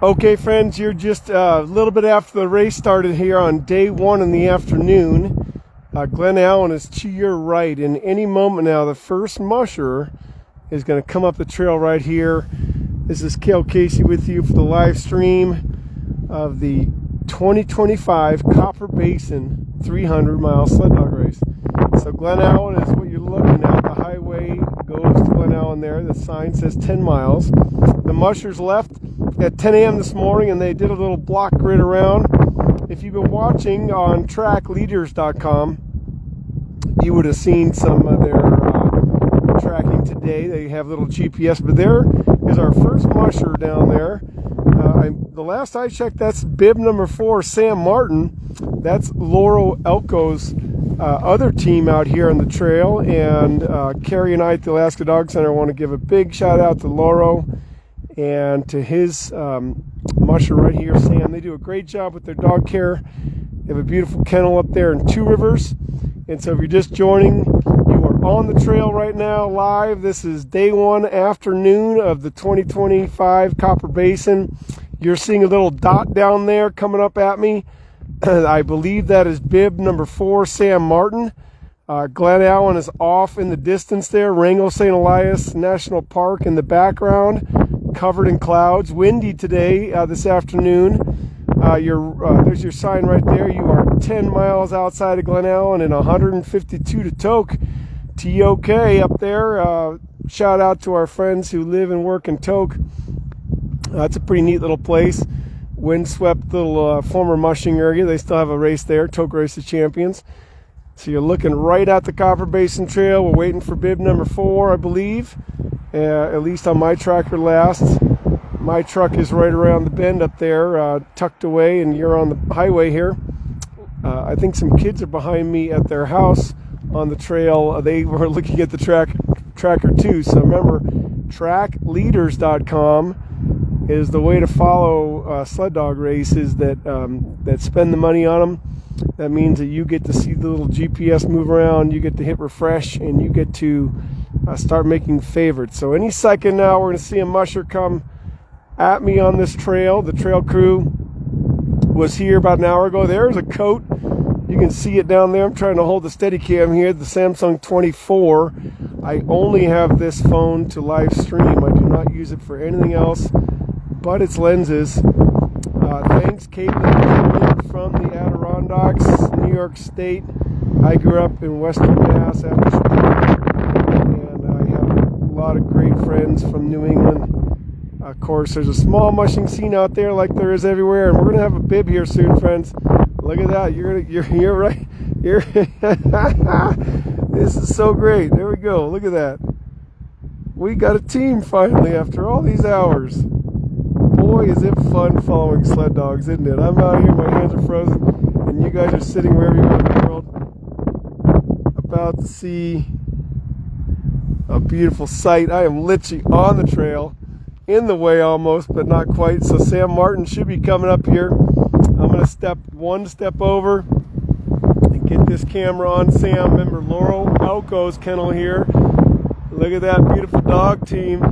Okay, friends, you're just a little bit after the race started here on day one in the afternoon. Glen Allen is to your right. In any moment now, the first musher is going to come up the trail right here. This is Cale Casey with you for the live stream of the 2025 Copper Basin 300-mile sled dog race. So Glen Allen is what you're looking at. The highway goes to Glen Allen there. The sign says 10 miles. The mushers left at 10 a.m. this morning, and they did a little block grid around. If you've been watching on trackleaders.com, you would have seen some of their tracking today. They have little GPS, but there is our first musher down there. The last I checked, that's bib number 4, Sam Martin. That's Laurel Elko's other team out here on the trail. And Carrie and I at the Alaska Dog Center want to give a big shout out to Laurel and to his musher right here, Sam. They do a great job with their dog care. They have a beautiful kennel up there in Two Rivers. And so if you're just joining, you are on the trail right now live. This is day one afternoon of the 2025 Copper Basin. You're seeing a little dot down there coming up at me. I believe that is bib number 4, Sam Martin. Glen Allen is off in the distance there. Wrangell St. Elias National Park in the background, covered in clouds. Windy today, this afternoon. There's your sign right there. You are 10 miles outside of Glen Allen and 152 to Tok. T-O-K up there. Shout out to our friends who live and work in Tok. It's a pretty neat little place. Windswept little former mushing area. They still have a race there, Tok Race of Champions. So you're looking right at the Copper Basin Trail. We're waiting for bib number 4, I believe, at least on my tracker last. My truck is right around the bend up there, tucked away, and you're on the highway here. I think some kids are behind me at their house on the trail. They were looking at the tracker too. So remember, trackleaders.com is the way to follow sled dog races that spend the money on them. That means that you get to see the little GPS move around, you get to hit refresh, and you get to start making favorites. So any second now, we're going to see a musher come at me on this trail. The trail crew was here about an hour ago. There's a coat. You can see it down there. I'm trying to hold the Steadicam here, the Samsung 24. I only have this phone to live stream. I do not use it for anything else but its lenses. Thanks, Caitlin, from the Adirondacks, New York State. I grew up in Western Mass after Chicago, and I have a lot of great friends from New England. Of course, there's a small mushing scene out there like there is everywhere, and we're going to have a bib here soon, friends. Look at that. You're right. This is so great. There we go. Look at that. We got a team finally after all these hours. Boy, is it fun following sled dogs, isn't it? I'm out here, my hands are frozen, and you guys are sitting wherever you are in the world, about to see a beautiful sight. I am literally on the trail, in the way almost, but not quite. So Sam Martin should be coming up here. I'm going to step over and get this camera on Sam. Remember, Laurel Elko's kennel here. Look at that beautiful dog team.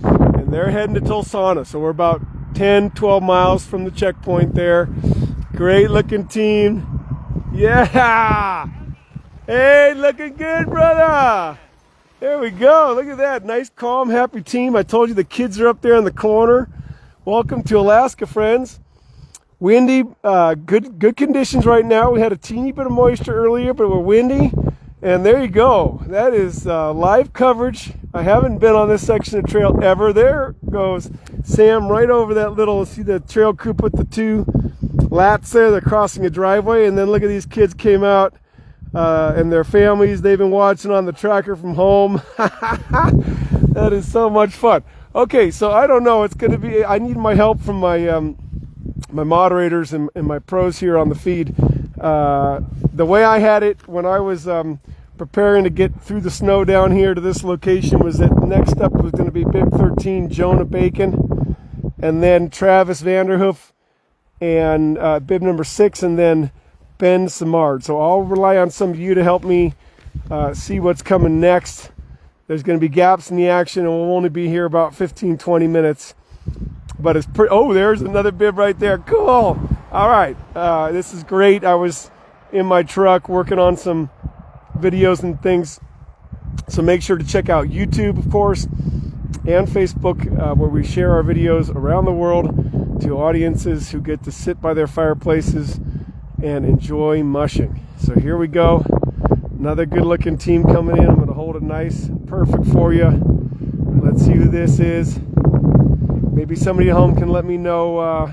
And they're heading to Tulsana, so we're about 10, 12 miles from the checkpoint there. Great looking team. Yeah! Hey, looking good, brother! There we go. Look at that. Nice, calm, happy team. I told you the kids are up there in the corner. Welcome to Alaska, friends. Windy, good conditions right now. We had a teeny bit of moisture earlier, but we're windy. And there you go. That is live coverage. I haven't been on this section of trail ever. There goes Sam right over that little, see the trail crew put the 2 lats there. They're crossing a driveway. And then look at these kids came out and their families. They've been watching on the tracker from home. That is so much fun. Okay, so I don't know. It's going to be, I need my help from my my moderators and my pros here on the feed. The way I had it when I was preparing to get through the snow down here to this location was that next up was going to be bib 13, Jonah Bacon, and then Travis Vanderhoof, and bib number 6, and then Ben Simard. So I'll rely on some of you to help me see what's coming next. There's going to be gaps in the action, and we'll only be here about 15-20 minutes. but it's pretty. Oh, there's another bib right there. Cool. All right, this is great. I was in my truck working on some videos and things, so make sure to check out YouTube, of course, and Facebook, where we share our videos around the world to audiences who get to sit by their fireplaces and enjoy mushing. So here we go. Another good looking team coming in. I'm going to hold it nice, perfect for you. Let's see who this is. Maybe somebody at home can let me know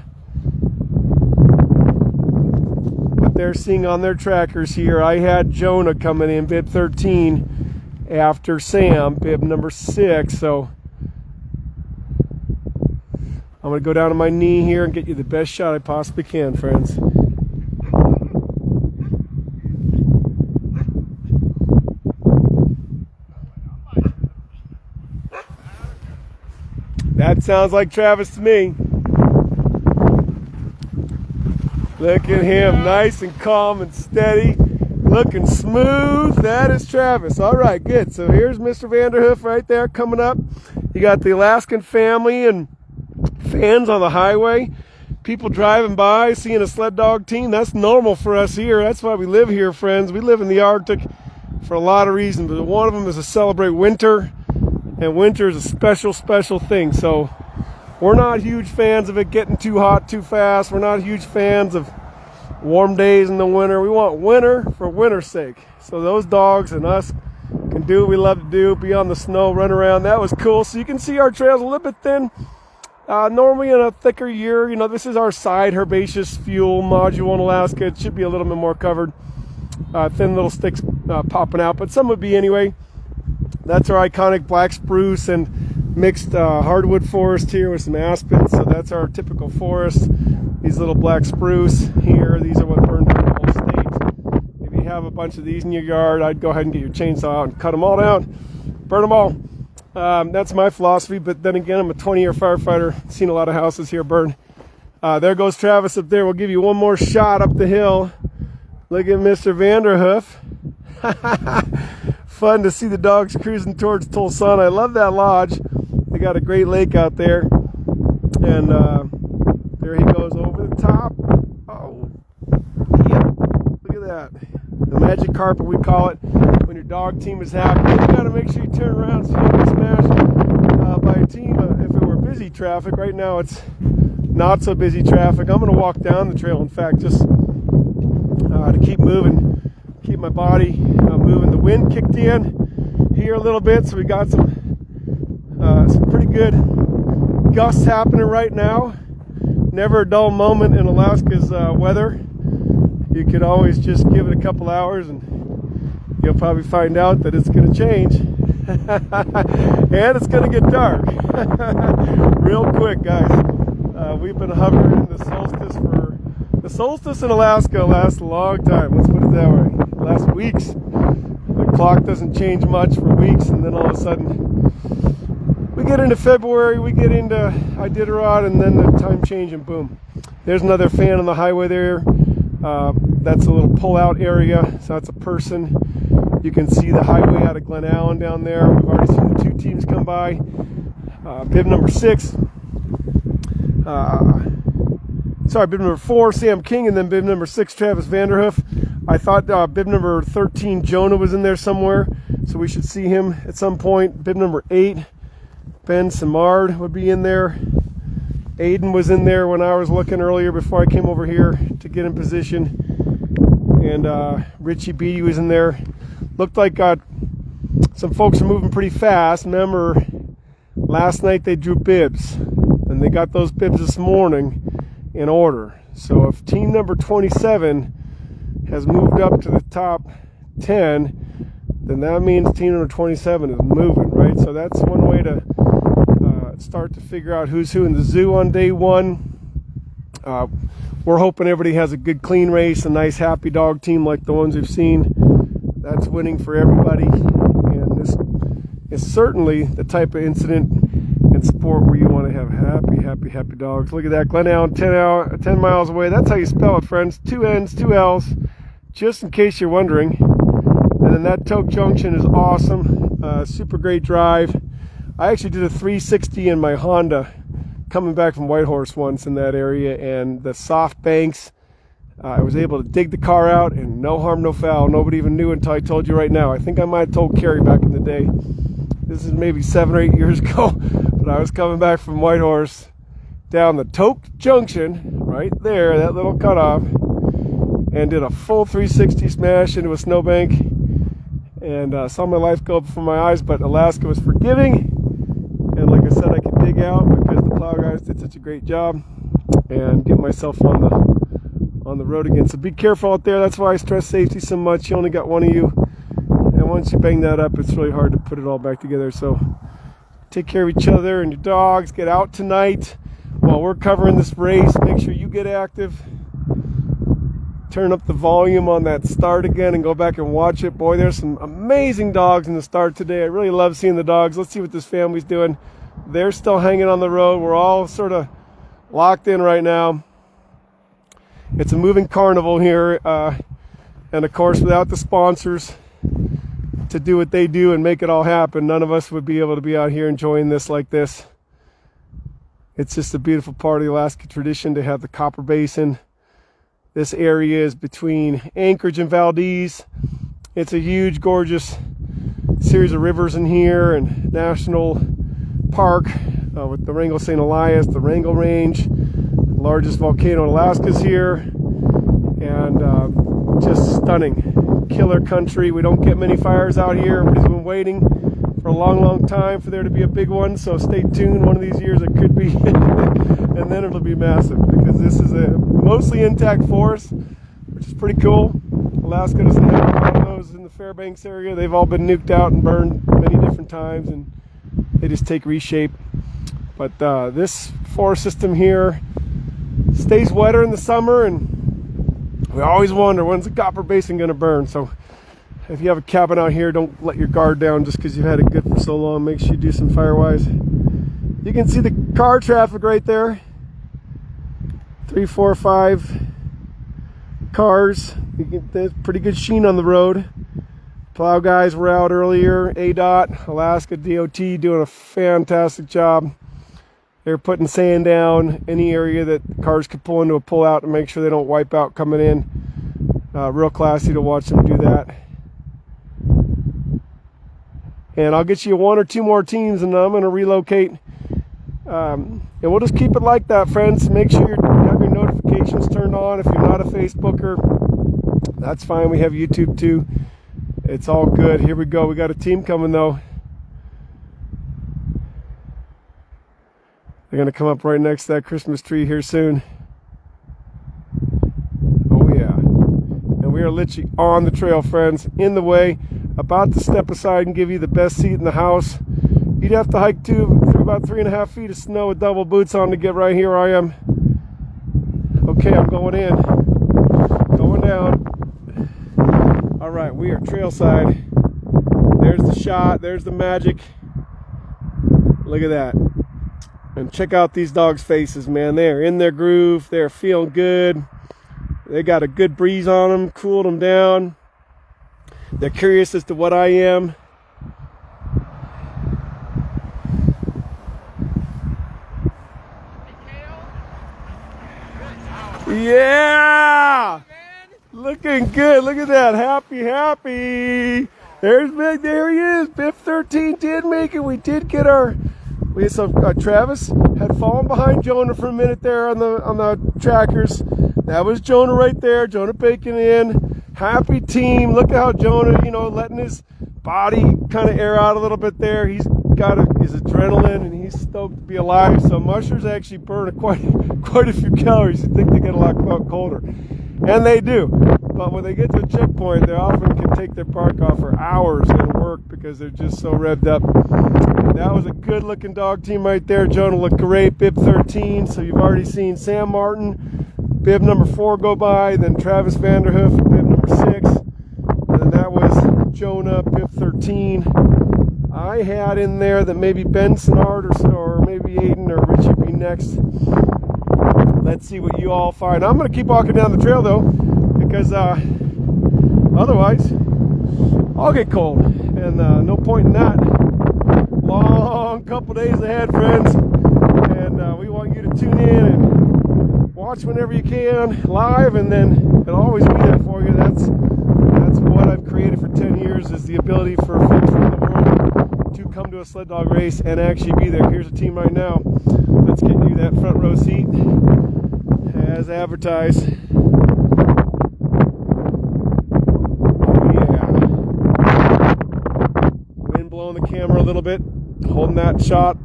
what they're seeing on their trackers here. I had Jonah coming in, bib 13, after Sam, bib number 6. So I'm going to go down to my knee here and get you the best shot I possibly can, friends. That sounds like Travis to me. Look at him, nice and calm and steady, looking smooth. That is Travis. All right, good. So here's Mr. Vanderhoof right there coming up. You got the Alaskan family and fans on the highway. People driving by, seeing a sled dog team. That's normal for us here. That's why we live here, friends. We live in the Arctic for a lot of reasons, but one of them is to celebrate winter. And winter is a special, special thing. So we're not huge fans of it getting too hot too fast. We're not huge fans of warm days in the winter. We want winter for winter's sake. So those dogs and us can do what we love to do, be on the snow, run around. That was cool. So you can see our trails a little bit thin. Normally in a thicker year, you know, this is our side herbaceous fuel module in Alaska. It should be a little bit more covered. Thin little sticks popping out, but some would be anyway. That's our iconic black spruce and mixed hardwood forest here with some aspens. So that's our typical forest. These little black spruce here, these are what burn through the whole state. If you have a bunch of these in your yard, I'd go ahead and get your chainsaw out and cut them all down, burn them all. That's my philosophy, but then again, I'm a 20-year firefighter, seen a lot of houses here burn. There goes Travis up there. We'll give you one more shot up the hill. Look at Mr. Vanderhoof. Fun to see the dogs cruising towards Tulsan. I love that lodge. They got a great lake out there. And there he goes over the top. Oh, yeah. Look at that. The magic carpet, we call it. When your dog team is happy, you got to make sure you turn around so you don't get smashed by a team. If it were busy traffic, right now it's not so busy traffic. I'm going to walk down the trail, in fact, just to keep moving, keep my body moving. The wind kicked in here a little bit, so we got some pretty good gusts happening right now. Never a dull moment in Alaska's weather. You could always just give it a couple hours and you'll probably find out that it's going to change. And it's going to get dark real quick, guys. We've been hovering in the solstice in Alaska lasts a long time. Let's put it that way. It lasts weeks. The clock doesn't change much for weeks, and then all of a sudden we get into February, we get into Iditarod, and then the time change, and boom. There's another fan on the highway there. That's a little pull-out area, so that's a person. You can see the highway out of Glen Allen down there. We've already seen the 2 teams come by. Bib number 6. Bib number 4, Sam King, and then bib number 6, Travis Vanderhoof. I thought bib number 13, Jonah, was in there somewhere, so we should see him at some point. Bib number 8, Ben Simard would be in there. Aiden was in there when I was looking earlier before I came over here to get in position. And Richie Beatty was in there. Looked like some folks are moving pretty fast. Remember, last night they drew bibs, and they got those bibs this morning in order. So if team number 27 has moved up to the top 10, then that means team number 27 is moving, right? So that's one way to start to figure out who's who in the zoo on day 1. We're hoping everybody has a good clean race, a nice happy dog team like the ones we've seen. That's winning for everybody, and this is certainly the type of incident and sport where you want to have happy dogs. Look at that, Glen Allen, 10 miles away. That's how you spell it, friends. 2 N's, 2 L's, just in case you're wondering. And then that Tok Junction is awesome. Super great drive. I actually did a 360 in my Honda coming back from Whitehorse once in that area, and the soft banks. I was able to dig the car out, and no harm, no foul. Nobody even knew until I told you right now. I think I might have told Carrie back in the day. This is maybe 7 or 8 years ago, but I was coming back from Whitehorse down the Toke Junction, right there, that little cutoff, and did a full 360 smash into a snowbank, and saw my life go before my eyes. But Alaska was forgiving, and like I said, I could dig out because the plow guys did such a great job, and get myself on the road again. So be careful out there. That's why I stress safety so much. You only got one of you, and once you bang that up, it's really hard to put it all back together. So take care of each other and your dogs. Get out tonight while we're covering this race. Make sure you get active. Turn up the volume on that start again and go back and watch it. Boy, there's some amazing dogs in the start today. I really love seeing the dogs. Let's see what this family's doing. They're still hanging on the road. We're all sort of locked in right now. It's a moving carnival here, and of course, without the sponsors to do what they do and make it all happen, none of us would be able to be out here enjoying this like this. It's just a beautiful part of the Alaska tradition to have the Copper Basin. This area is between Anchorage and Valdez. It's a huge, gorgeous series of rivers in here, and national park with the Wrangell St. Elias, the Wrangell Range. Largest volcano in Alaska is here, and just stunning. Killer country. We don't get many fires out here. Everybody's been waiting for a long time for there to be a big one, so stay tuned. One of these years it could be and then it'll be massive, because this is a mostly intact forest, which is pretty cool. Alaska doesn't have a lot of those in the Fairbanks area. They've all been nuked out and burned many different times, and they just take reshape. But this forest system here stays wetter in the summer, and we always wonder, when's the Copper Basin going to burn? So if you have a cabin out here, don't let your guard down just because you've had it good for so long. Make sure you do some Firewise. You can see the car traffic right there. 3, 4, 5 cars. There's pretty good sheen on the road. Plow guys were out earlier. ADOT, Alaska DOT, doing a fantastic job. They're putting sand down any area that cars could pull into a pull-out to make sure they don't wipe out coming in. Real classy to watch them do that. And I'll get you 1 or 2 more teams, and I'm going to relocate. And we'll just keep it like that, friends. Make sure you have your notifications turned on. If you're not a Facebooker, that's fine. We have YouTube too. It's all good. Here we go. We got a team coming, though. They're going to come up right next to that Christmas tree here soon. Oh, yeah. And we are literally on the trail, friends. In the way. About to step aside and give you the best seat in the house. You'd have to hike through about 3.5 feet of snow with double boots on to get right here where I am. Okay, I'm going in. Going down. All right, we are trailside. There's the shot. There's the magic. Look at that. And check out these dogs' faces, man. They're in their groove. They're feeling good. They got a good breeze on them, cooled them down. They're curious as to what I am. Yeah! Looking good. Look at that. Happy. There's Big. There he is. Biff 13 did make it. We did get our... We had some... Travis had fallen behind Jonah for a minute there on the trackers. That was Jonah right there. Jonah Bacon in. Happy team. Look at how Jonah, letting his body kind of air out a little bit there. He's got his adrenaline, and he's stoked to be alive. So mushers actually burn quite a few calories. You think they get a lot colder, and they do. But when they get to a checkpoint, they often can take their park off for hours and work because they're just so revved up. That was a good-looking dog team right there. Jonah looked great. Bib 13. So you've already seen Sam Martin, bib number 4 go by, then Travis Vanderhoof, bib number 6, and then that was Jonah, bib 13. I had in there that maybe Ben Sinard or maybe Aiden or Richie be next. Let's see what you all find. I'm going to keep walking down the trail, though, because otherwise I'll get cold, and no point in that. Long couple days ahead, friends, And we want you to tune in and watch whenever you can live, and then it'll always be there for you. That's what I've created for 10 years, is the ability for folks around the world to come to a sled dog race and actually be there. Here's a team right now. Let's get you that front row seat as advertised. Blowing the camera a little bit, holding that shot,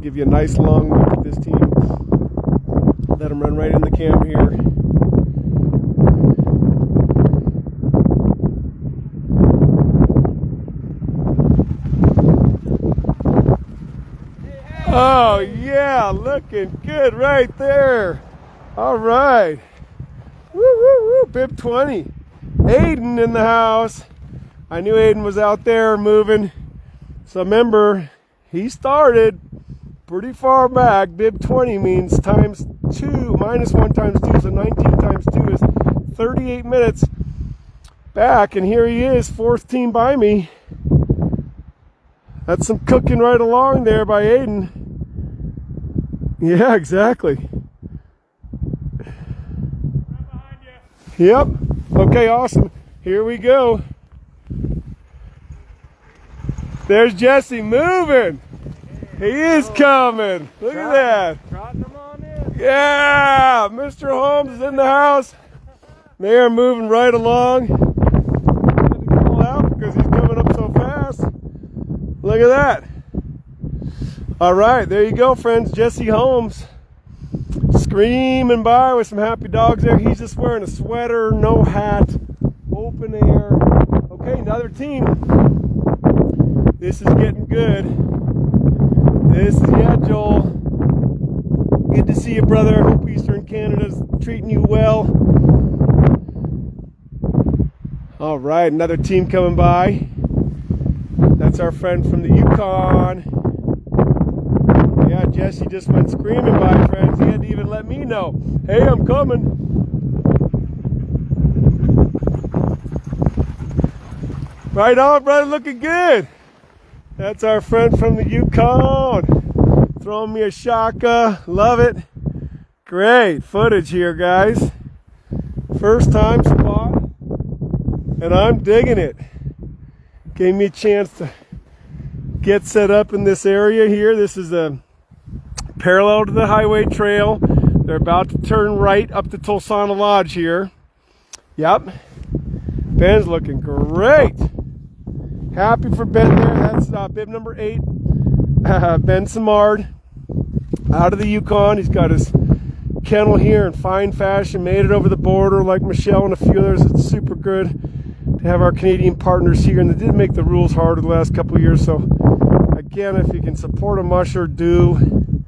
give you a nice long look at this team. Let them run right in the camera here. Oh yeah, looking good right there. All right. Woo woo woo, bib 20. Aiden in the house. I knew Aiden was out there moving. So remember, he started pretty far back. Bib 20 means times 2, minus 1 times 2, so 19 times 2 is 38 minutes back. And here he is, fourth team by me. That's some cooking right along there by Aiden. Yeah, exactly. Right behind you. Yep. Okay, awesome. Here we go. There's Jesse moving. He is coming. Look at that. Trotting them on in. Yeah, Mr. Holmes is in the house. They are moving right along. I had to call out because he's coming up so fast. Look at that. All right, there you go, friends. Jesse Holmes screaming by with some happy dogs there. He's just wearing a sweater, no hat, open air. Okay, another team. This is getting good. Yeah, Joel. Good to see you, brother. Hope Eastern Canada's treating you well. All right, another team coming by. That's our friend from the Yukon. Yeah, Jesse just went screaming by, friends. He had to even let me know. Hey, I'm coming. Right on, brother. Looking good. That's our friend from the Yukon. Throwing me a shaka. Love it. Great footage here, guys. First time spot. And I'm digging it. Gave me a chance to get set up in this area here. This is a parallel to the highway trail. They're about to turn right up to Tulsana Lodge here. Yep. Ben's looking great. Happy for Ben there. That's bib number 8. Ben Samard out of the Yukon. He's got his kennel here in fine fashion. Made it over the border like Michelle and a few others. It's super good to have our Canadian partners here. And they did make the rules harder the last couple of years. So again, if you can support a musher, do.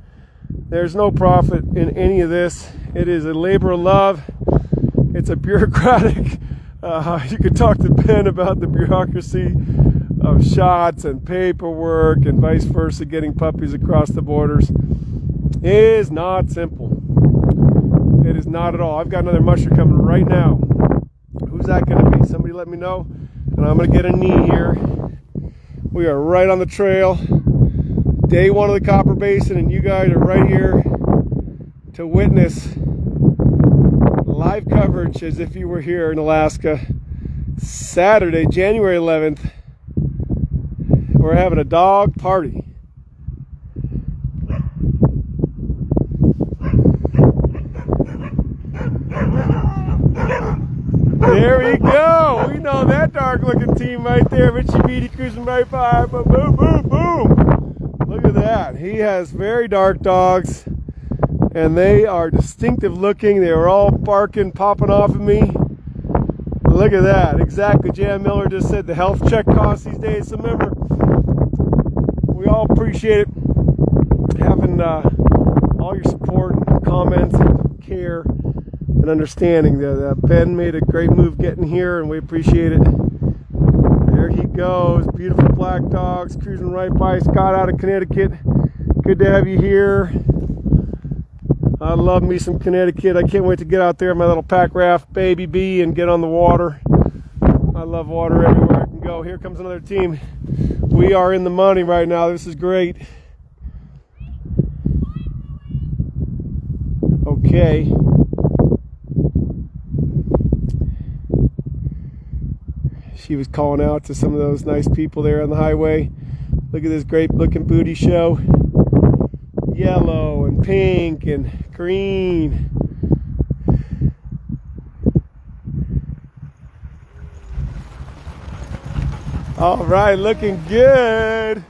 There's no profit in any of this. It is a labor of love. It's a bureaucratic. You could talk to Ben about the bureaucracy of shots and paperwork and vice versa. Getting puppies across the borders is not simple. It is not at all. I've got another musher coming right now. Who's that going to be? Somebody let me know. And I'm going to get a knee here. We are right on the trail. Day 1 of the Copper Basin, and you guys are right here to witness live coverage as if you were here in Alaska. Saturday, January 11th. We're having a dog party. There we go. We know that dark looking team right there. Richie Beatty cruising right by. Boom, boom, boom, boom. Look at that. He has very dark dogs. And they are distinctive looking. They were all barking, popping off at me. Look at that. Exactly. Jan Miller just said the health check costs these days. So remember, we all appreciate it. Having all your support and comments and care and understanding. Ben made a great move getting here, and we appreciate it. There he goes. Beautiful black dogs cruising right by. Scott out of Connecticut. Good to have you here. I love me some Connecticut. I can't wait to get out there in my little pack raft, Baby B, and get on the water. I love water everywhere I can go. Here comes another team. We are in the money right now. This is great. Okay. She was calling out to some of those nice people there on the highway. Look at this great looking booty show. Yellow and pink and green. All right, looking good.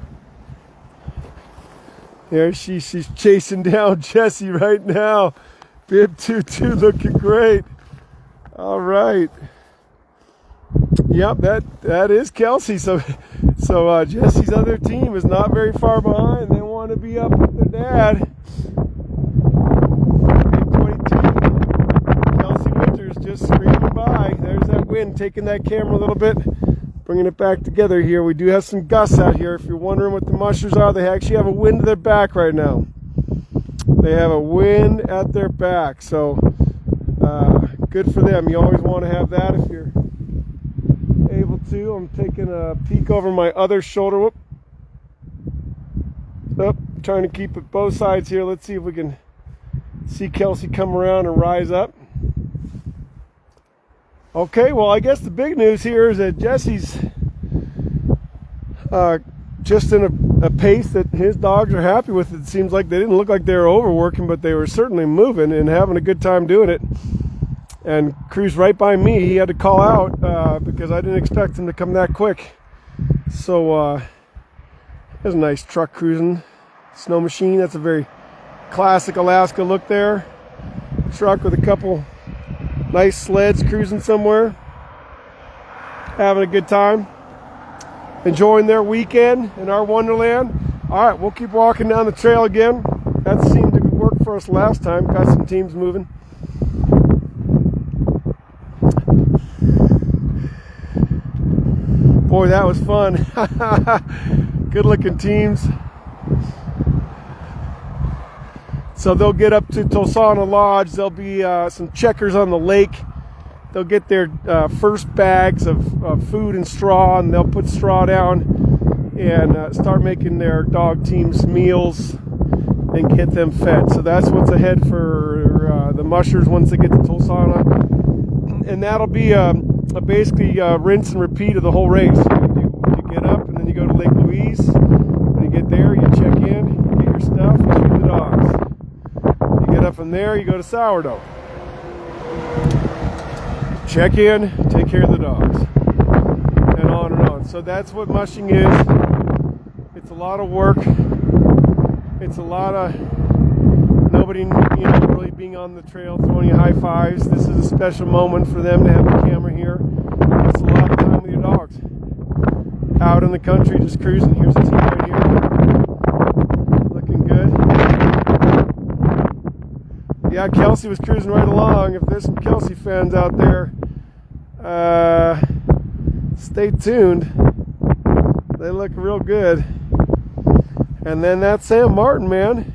There she's chasing down Jessie right now. Bib 22 looking great. All right. Yep, that is Kelsey. So Jessie's other team is not very far behind. They want to be up with their dad. Bib 22. Kelsey Winters just screaming by. There's that wind taking that camera a little bit. Bringing it back together here. We do have some gusts out here. If you're wondering what the mushers are, they actually have a wind to their back right now. They have a wind at their back. So good for them. You always want to have that if you're able to. I'm taking a peek over my other shoulder. Whoop. Oh, trying to keep it both sides here. Let's see if we can see Kelsey come around and rise up. Okay, well, I guess the big news here is that Jesse's just in a pace that his dogs are happy with. It seems like they didn't look like they were overworking, but they were certainly moving and having a good time doing it. And cruised right by me. He had to call out because I didn't expect him to come that quick. So there's a nice truck cruising. Snow machine, that's a very classic Alaska look there. Truck with a couple nice sleds cruising somewhere, having a good time, enjoying their weekend in our wonderland. All right, we'll keep walking down the trail again. That seemed to work for us last time. Got some teams moving. Boy, that was fun. Good looking teams. So they'll get up to Tulsana Lodge. There'll be some checkers on the lake. They'll get their first bags of food and straw, and they'll put straw down and start making their dog teams meals and get them fed. So that's what's ahead for the mushers once they get to Tulsana. And that'll be basically rinse and repeat of the whole race. You get up and then you go to Lake Louise. When you get there, you check in, get your stuff, and feed the dogs. Get up from there, you go to Sourdough. Check in, take care of the dogs. And on and on. So that's what mushing is. It's a lot of work. It's a lot of nobody really being on the trail throwing you high fives. This is a special moment for them to have a camera here. It's a lot of time with your dogs. Out in the country just cruising. Here's a team right here. Looking good. Yeah, Kelsey was cruising right along. If there's some Kelsey fans out there, stay tuned. They look real good. And then that Sam Martin, man.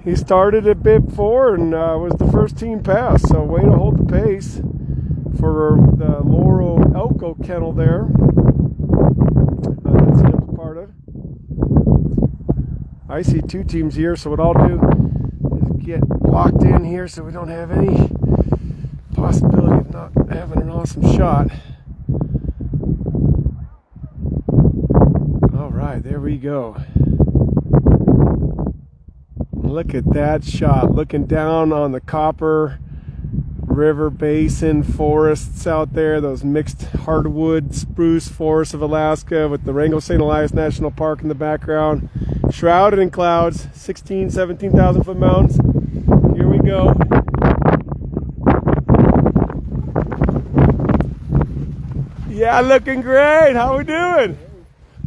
He started at bib 4 and was the first team pass. So way to hold the pace for the Laurel Elko kennel there. That Sam's a part of. I see two teams here, so what I'll do get locked in here so we don't have any possibility of not having an awesome shot. All right, there we go. Look at that shot, looking down on the Copper River Basin forests out there, those mixed hardwood spruce forests of Alaska with the Wrangell St. Elias National Park in the background, shrouded in clouds, 17,000 foot mountains. Here we go. Yeah, looking great. How we doing?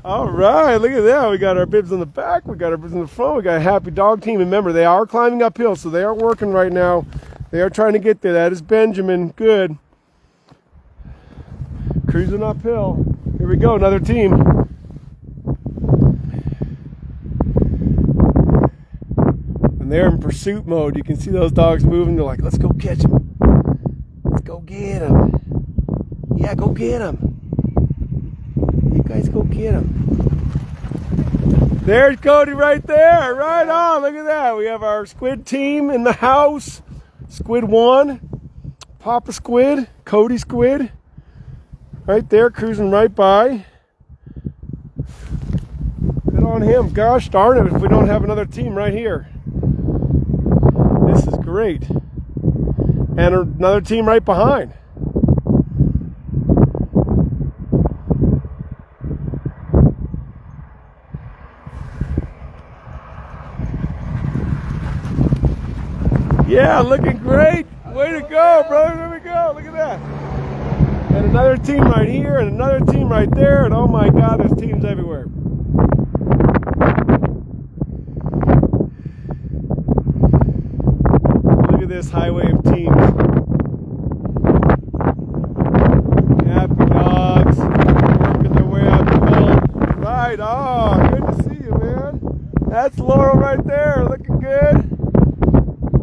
All right, look at that. We got our bibs on the back. We got our bibs on the front. We got a happy dog team. Remember, they are climbing uphill, so they are working right now. They are trying to get there. That is Benjamin. Good. Cruising uphill. Here we go, another team. And they're in pursuit mode. You can see those dogs moving. They're like, let's go catch them. Let's go get them. Yeah, go get them. You guys go get them. There's Cody right there. Right on. Look at that. We have our squid team in the house. Squid 1, Papa Squid, Cody Squid. Right there, cruising right by. Good on him. Gosh darn it if we don't have another team right here. This is great. And another team right behind. Yeah, looking great. Way to go, brother. There we go. Look at that. And another team right here and another team right there. And oh my God, there's teams everywhere. Look at this highway of teams. Happy dogs working their way up the hill. Right. Oh, good to see you, man. That's Laurel right there. Looking good.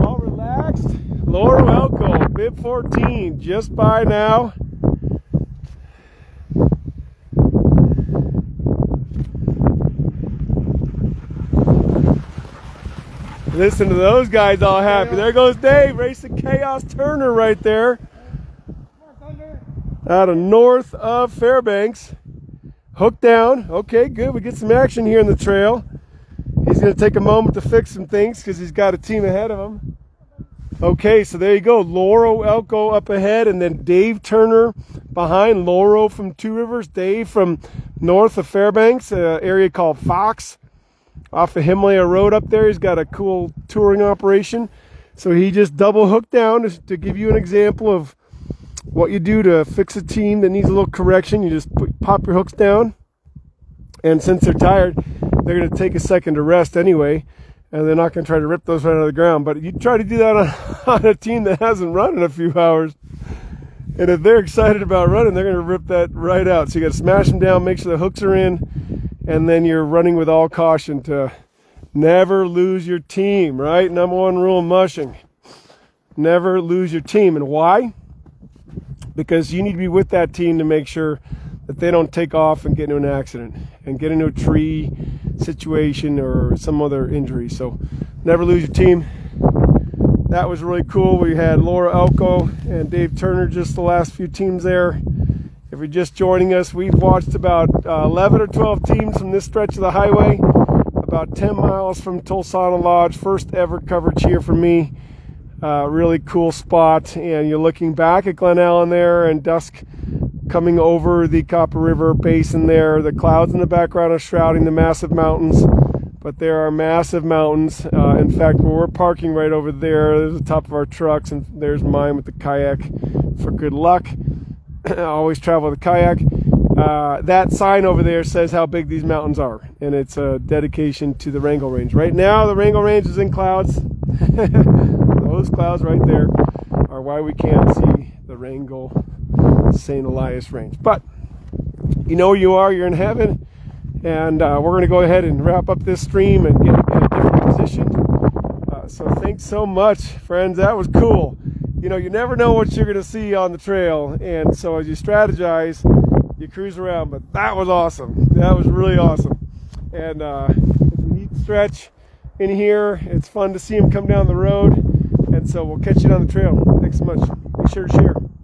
All relaxed. Laurel Elko, bib 14, just by now. Listen to those guys all happy. There goes Dave racing Chaos Turner right there. Out of north of Fairbanks. Hook down. Okay, good. We get some action here in the trail. He's going to take a moment to fix some things because he's got a team ahead of him. Okay, so there you go. Laurel Elko up ahead, and then Dave Turner behind. Laurel from Two Rivers. Dave from north of Fairbanks, an area called Fox. Off of Himalaya Road up there. He's got a cool touring operation. So he just double hooked down to give you an example of what you do to fix a team that needs a little correction. You just pop your hooks down. And since they're tired, they're going to take a second to rest anyway. And they're not going to try to rip those right out of the ground. But you try to do that on a team that hasn't run in a few hours. And if they're excited about running, they're going to rip that right out. So you got to smash them down, make sure the hooks are in. And then you're running with all caution to never lose your team, right? Number one rule of mushing. Never lose your team. And why? Because you need to be with that team to make sure that they don't take off and get into an accident and get into a tree situation or some other injury. So never lose your team. That was really cool. We had Laura Elko and Dave Turner, just the last few teams there. If you're just joining us, we've watched about 11 or 12 teams from this stretch of the highway, about 10 miles from Tulsana Lodge. First ever coverage here for me. Really cool spot. And you're looking back at Glen Allen there and dusk coming over the Copper River Basin there. The clouds in the background are shrouding the massive mountains, but there are massive mountains. In fact, where we're parking right over there, there's the top of our trucks, and there's mine with the kayak for good luck. I always travel with a kayak. That sign over there says how big these mountains are, and it's a dedication to the Wrangell Range. Right now, the Wrangell Range is in clouds. Those clouds right there are why we can't see the Wrangell St. Elias Range. But you know where you are, you're in heaven, and we're going to go ahead and wrap up this stream and get in a different position. So thanks so much, friends. That was cool. You know, you never know what you're going to see on the trail, and so as you strategize, you cruise around. But that was awesome. That was really awesome. And it's a neat stretch in here. It's fun to see them come down the road, and so we'll catch you on the trail. Thanks so much. Be sure to share.